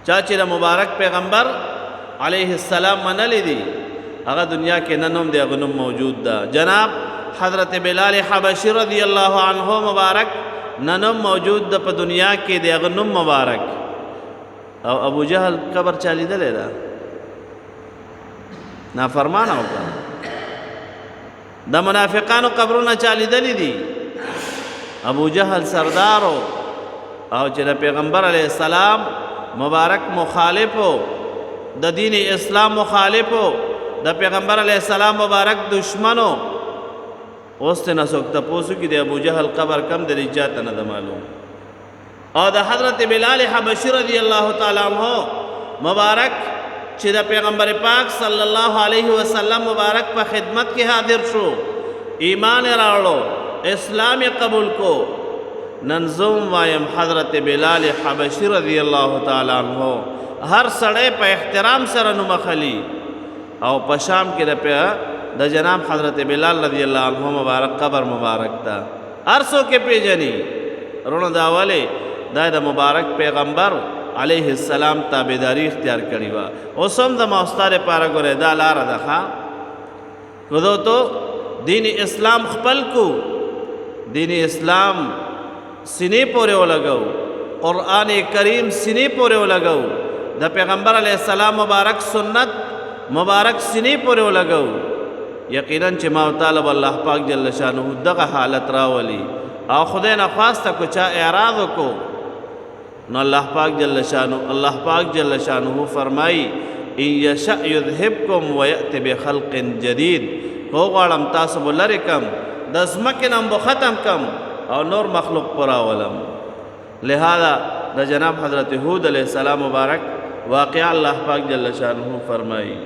چا چې د مبارک پیغمبر علیه السلام منلی دي هغه دنیا کې ننوم دی هغه نوم موجود ده. جناب حضرت بلال حبشي رضی الله عنه مبارک ننوم موجود ده په دنیا کې دی هغه نوم مبارک. او ابو جهل قبر چا لیدلی ده؟ نافرمانه وکړه. د منافقانو قبرونه چا لیدلی دي؟ ابو جهل سردارو او چې د پیغمبر علیه السلام مبارک مخالفو، د دین اسلام مخالفو، د پیغمبر علیه السلام مبارک دشمنو. اوس ته نه څوک تپوسو کې د ابو جهل قبر کم د چاته نه د معلوم. او د حضرت بلال حبشي رضی الله تعالی عنہ مبارک چې د پیغمبر پاک صلی الله علیه وسلم مبارک په خدمت کې حاضر شو، ایمان راوړو، اسلام قبول کو. ننظم وایم حضرت بلال حبشي رضی الله تعالی عنہ هر سړی په احترام سره نوم اخلي. او په شام کې د جناب حضرت بلال رضی الله عنه مبارک قبر مبارک تا هر څوک پیژني. رونو دا ولې دا د مبارک پیغمبر علیه السلام تابعداري اختیار کړې وه. اوس هم د ماستار لپاره ګورئ دا لاره ده ښه کدو تو دین اسلام خپل کو، دین اسلام سینې پورې ولګو، قرآن کریم سینې پورې ولګو، د پیغمبر علیه السلام مبارک سنت مبارک سینې پورې ولګو. یقینا چې ما طالب الله پاک جل شانه دغه حالت راولي او خدای نه خواسته کو چا اعراض کو نو الله پاک جل شانه فرمایي ان یشأ یذهبکم ویأتی بخلق جدید. کو غواړم تاسو به لرې کم، د ځمکې نه به ختم کم او نور مخلوق پر راولم. لہذا د جناب حضرت هود علیہ السلام مبارک واقعا الله پاک جل شانه فرمایي